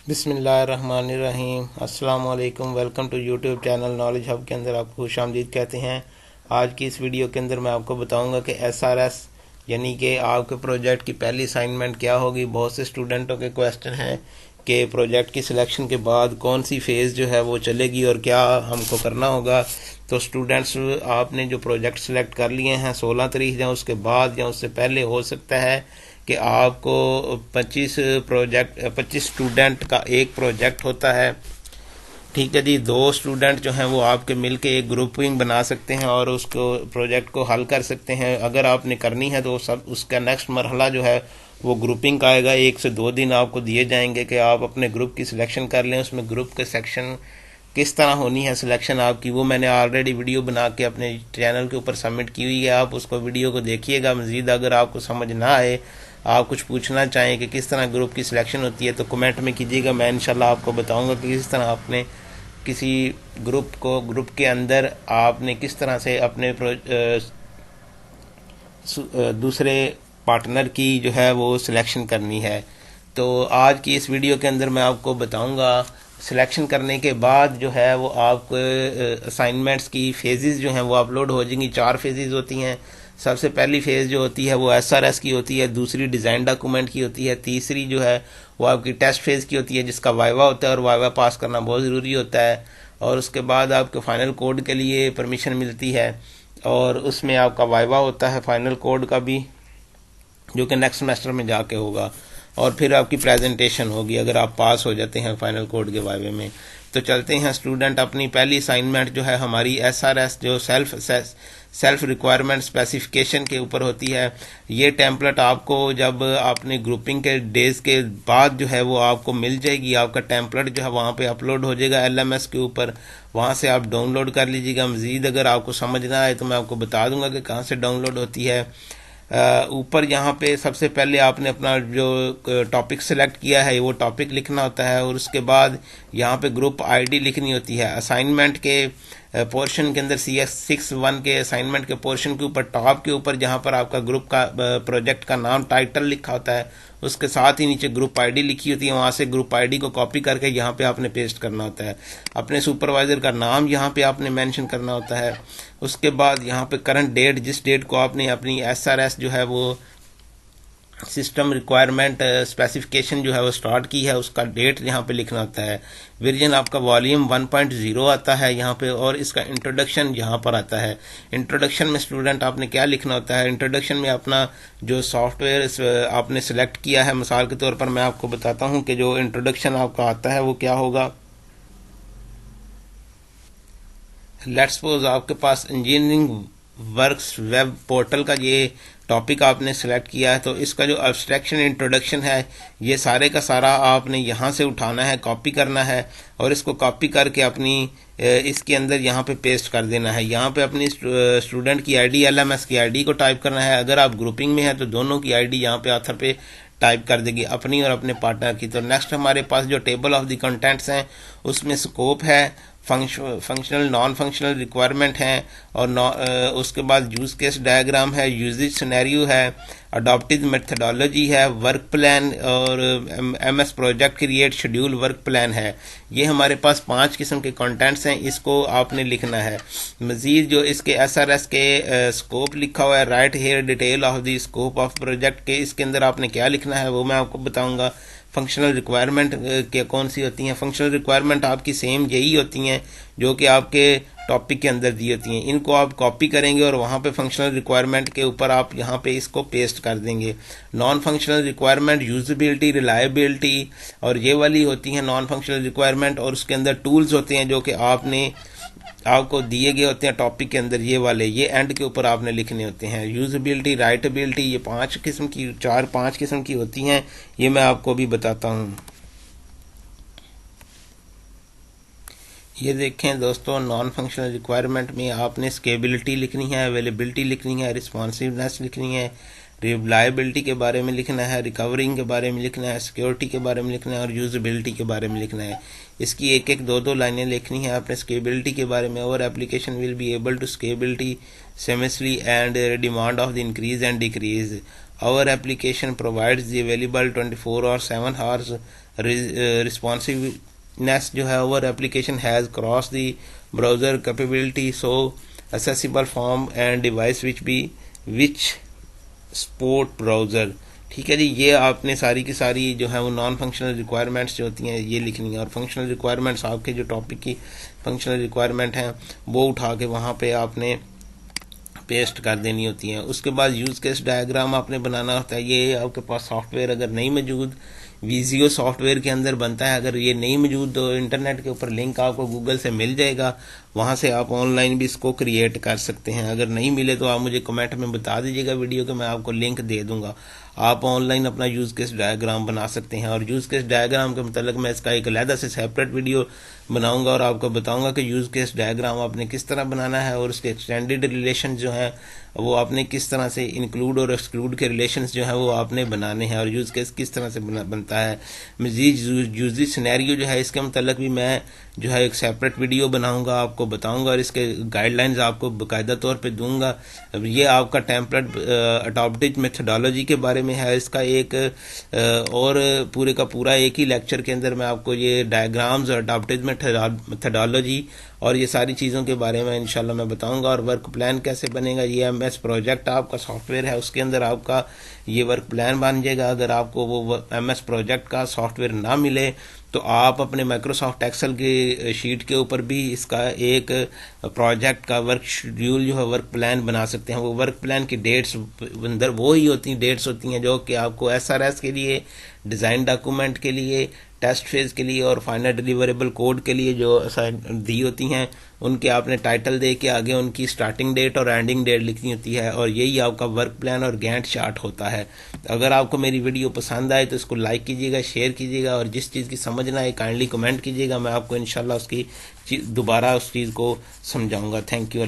बिस्मिल्लाहिर्रहमानिर्रहीम। अस्सलाम वालेकुम। Welcome to YouTube channel knowledge hub के अंदर आपको खुशामदीद कहते हैं। आज की इस वीडियो के अंदर मैं आपको बताऊंगा कि एसआरएस यानी कि आपके प्रोजेक्ट की पहली असाइनमेंट क्या होगी। बहुत से स्टूडेंटों के क्वेश्चन हैं कि प्रोजेक्ट की सिलेक्शन के बाद कौन सी फ़ेज़ जो है वो चलेगी और क्या हमको करना होगा। तो स्टूडेंट्स, आपने जो प्रोजेक्ट सिलेक्ट कर लिए हैं 16 तारीख या उसके बाद या उससे पहले हो सकता है कि आपको 25 स्टूडेंट का एक प्रोजेक्ट होता है। ठीक है जी, 2 स्टूडेंट जो हैं वो आपके मिलके एक ग्रुपिंग बना सकते हैं और उसको प्रोजेक्ट को हल कर सकते हैं। अगर आपने करनी है तो सब उसका नेक्स्ट मरहला जो है वो ग्रुपिंग का आएगा। 1 से 2 दिन आपको दिए जाएंगे कि आप अपने ग्रुप की सिलेक्शन कर लें। उसमें ग्रुप के सेक्शन किस तरह होनी है सिलेक्शन आपकी, वो मैंने ऑलरेडी वीडियो बना के अपने चैनल के ऊपर सबमिट की हुई है। आप उसको वीडियो को देखिएगा। मज़ीद अगर आपको समझ ना आए, आप कुछ पूछना चाहें कि किस तरह ग्रुप की सिलेक्शन होती है, तो कमेंट में कीजिएगा। मैं इंशाल्लाह आपको बताऊंगा कि किस तरह आपने किसी ग्रुप के अंदर आपने किस तरह से अपने दूसरे पार्टनर की जो है वो सिलेक्शन करनी है। तो आज की इस वीडियो के अंदर मैं आपको बताऊंगा सिलेक्शन करने के बाद जो है वो आपको असाइनमेंट्स की फेजेस जो हैं वो अपलोड हो जाएंगी। 4 फेजेस होती हैं। सबसे पहली फेज़ जो होती है वो एसआरएस की होती है, दूसरी डिज़ाइन डॉक्यूमेंट की होती है, तीसरी जो है वो आपकी टेस्ट फेज़ की होती है जिसका वाइवा होता है और वाइवा पास करना बहुत ज़रूरी होता है। और उसके बाद आपके फाइनल कोड के लिए परमिशन मिलती है और उसमें आपका वाइवा होता है फाइनल कोड का भी, जो कि नेक्स्ट सेमेस्टर में जाके होगा। और फिर आपकी प्रेजेंटेशन होगी अगर आप पास हो जाते हैं फाइनल कोड के वाइवे में। तो चलते हैं स्टूडेंट, अपनी पहली असाइनमेंट जो है हमारी एसआरएस जो सेल्फ रिक्वायरमेंट स्पेसिफिकेशन के ऊपर होती है। ये टेम्पलेट आपको जब आपने ग्रुपिंग के डेज के बाद जो है वो आपको मिल जाएगी। आपका टेम्पलेट जो है वहाँ पे अपलोड हो जाएगा एलएमएस के ऊपर, वहाँ से आप डाउनलोड कर लीजिएगा। मज़ीद अगर आपको समझ ना आए तो मैं आपको बता दूंगा कि कहाँ से डाउनलोड होती है। ऊपर यहाँ पे सबसे पहले आपने अपना जो टॉपिक सिलेक्ट किया है वो टॉपिक लिखना होता है और उसके बाद यहाँ पे ग्रुप आईडी लिखनी होती है। असाइनमेंट के पोर्शन के अंदर CS61 के असाइनमेंट के पोर्शन के ऊपर टॉप के ऊपर जहाँ पर आपका ग्रुप का प्रोजेक्ट का नाम टाइटल लिखा होता है, उसके साथ ही नीचे ग्रुप आईडी लिखी होती है। वहाँ से ग्रुप आईडी को कॉपी करके यहाँ पे आपने पेस्ट करना होता है। अपने सुपरवाइजर का नाम यहाँ पे आपने मेंशन करना होता है। उसके बाद यहाँ पे करंट डेट, जिस डेट को आपने अपनी एसआरएस जो है वो सिस्टम रिक्वायरमेंट स्पेसिफिकेशन जो है वो स्टार्ट की है, उसका डेट यहाँ पे लिखना होता है। वर्जन आपका वॉल्यूम 1.0 आता है यहाँ पे और इसका इंट्रोडक्शन यहाँ पर आता है। इंट्रोडक्शन में स्टूडेंट आपने क्या लिखना होता है, इंट्रोडक्शन में अपना जो सॉफ्टवेयर आपने सिलेक्ट किया है। मिसाल के तौर पर मैं आपको बताता हूँ कि जो इंट्रोडक्शन आपका आता है वो क्या होगा। लेट्स सपोज आपके पास इंजीनियरिंग वर्क्स वेब पोर्टल का ये टॉपिक आपने सेलेक्ट किया है, तो इसका जो एब्स्ट्रैक्शन इंट्रोडक्शन है ये सारे का सारा आपने यहाँ से उठाना है, कॉपी करना है और इसको कॉपी करके अपनी इसके अंदर यहाँ पे पेस्ट कर देना है। यहाँ पे अपनी स्टूडेंट की आईडी, एलएमएस की आईडी को टाइप करना है। अगर आप ग्रुपिंग में है तो दोनों की आईडी यहाँ पे ऑथर पे टाइप कर देगी, अपनी और अपने पार्टनर की। तो नेक्स्ट हमारे पास जो टेबल ऑफ द कंटेंट्स हैं उसमें स्कोप है, फंक्शनल नॉन फंक्शनल रिक्वायरमेंट हैं और उसके बाद यूज केस डायग्राम है, यूजेज सिनेरियो है, अडॉप्टेड मेथडोलॉजी है, वर्क प्लान और MS project create schedule work plan है। ये हमारे पास 5 किस्म के कंटेंट्स हैं, इसको आपने लिखना है। मजीद जो इसके एसआरएस के स्कोप लिखा हुआ है, right here detail of the scope of project के, इसके अंदर आपने क्या लिखना है वो मैं आपको बताऊंगा। फंक्शनल रिक्वायरमेंट के कौन सी होती हैं, फंक्शनल रिक्वायरमेंट आपकी सेम यही होती हैं जो कि आपके टॉपिक के अंदर दी होती हैं। इनको आप कॉपी करेंगे और वहाँ पे फंक्शनल रिक्वायरमेंट के ऊपर आप यहाँ पे इसको पेस्ट कर देंगे। Non functional requirement usability, reliability और ये वाली होती हैं नॉन फंक्शनल रिक्वायरमेंट। और उसके अंदर टूल्स होते हैं जो कि आपको दिए गए होते हैं टॉपिक के अंदर, ये वाले ये एंड के ऊपर आपने लिखने होते हैं। यूजेबिलिटी, राइटेबिलिटी, ये 5 किस्म की 4-5 किस्म की होती हैं, ये मैं आपको भी बताता हूँ। ये देखें दोस्तों, नॉन फंक्शनल रिक्वायरमेंट में आपने स्केबिलिटी लिखनी है, अवेलेबिलिटी लिखनी है, रिस्पॉन्सिवनेस लिखनी है, रिलायबिलिटी के बारे में लिखना है, रिकवरिंग के बारे में लिखना है, सिक्योरिटी के बारे में लिखना है और यूजेबिलिटी के बारे में लिखना है। इसकी एक एक 2-2 लाइनें लिखनी है आपने स्केबिलिटी के बारे में। और application will be able to scalability seamlessly and demand of the increase and decrease. our application provides the available 24 or 7 hours responsiveness जो है our application has crossed the browser capability so accessible form and device which support browser। ठीक है जी, ये आपने सारी की सारी जो है वो नॉन फंक्शनल रिक्वायरमेंट्स जो होती हैं ये लिखनी है, और फंक्शनल रिक्वायरमेंट्स आपके जो टॉपिक की फंक्शनल रिक्वायरमेंट हैं वो उठा के वहाँ पे आपने पेस्ट कर देनी होती है। उसके बाद यूज़ केस डायग्राम आपने बनाना होता है। ये आपके पास सॉफ्टवेयर अगर नहीं मौजूद, विजियो सॉफ्टवेयर के अंदर बनता है, अगर ये नहीं मौजूद तो इंटरनेट के ऊपर लिंक आपको गूगल से मिल जाएगा, वहाँ से आप ऑनलाइन भी इसको क्रिएट कर सकते हैं। अगर नहीं मिले तो आप मुझे कमेंट में बता दीजिएगा वीडियो के, मैं आपको लिंक दे दूंगा। आप ऑनलाइन अपना यूज़ केस डायग्राम बना सकते हैं, और यूज़ केस डायग्राम के मतलब मैं इसका एक अलग से सेपरेट वीडियो बनाऊंगा और आपको बताऊंगा कि यूज़ केस डायग्राम आपने किस तरह बनाना है, और उसके एक्सटेंडेड रिलेशन जो है वो आपने किस तरह से इंक्लूड और एक्सक्लूड के रिलेशंस जो है वो आपने बनाने हैं, और यूज़ केस किस तरह से बनता है। मजीद यूजी सिनेरियो जो है इसके मतलब भी मैं जो है एक सेपरेट वीडियो बनाऊंगा, आपको बताऊंगा, और इसके गाइडलाइंस आपको बाकायदा तौर पे दूंगा। अब ये आपका टेम्पलेट अडॉप्टेड मेथडोलॉजी के बारे में है, इसका एक और पूरे का पूरा एक ही लेक्चर के अंदर मैं आपको ये डायग्राम्स और अडॉप्टेड मेथडोलॉजी और ये सारी चीज़ों के बारे में इंशाल्लाह मैं बताऊंगा। और वर्क प्लान कैसे बनेगा, ये एमएस प्रोजेक्ट आपका सॉफ्टवेयर है उसके अंदर आपका ये वर्क प्लान बन जाएगा। अगर आपको वो एमएस प्रोजेक्ट का सॉफ्टवेयर ना मिले तो आप अपने माइक्रोसॉफ्ट एक्सेल की शीट के ऊपर भी इसका एक प्रोजेक्ट का वर्क शेड्यूल जो है वर्क प्लान बना सकते हैं। वो वर्क प्लान की डेट्स अंदर वो ही होती हैं, डेट्स होती हैं जो कि आपको एसआरएस के लिए, डिज़ाइन डॉक्यूमेंट के लिए, टेस्ट फेज के लिए और फाइनल डिलीवरेबल कोड के लिए जो दी होती हैं उनके आपने टाइटल दे के आगे उनकी स्टार्टिंग डेट और एंडिंग डेट लिखनी होती है, और यही आपका वर्क प्लान और गैंट चार्ट होता है। अगर आपको मेरी वीडियो पसंद आए तो इसको लाइक कीजिएगा, शेयर कीजिएगा, और जिस चीज़ की समझ ना आए काइंडली कमेंट कीजिएगा, मैं आपको इंशाल्लाह उसकी दोबारा उस चीज़ को समझाऊंगा। Thank you.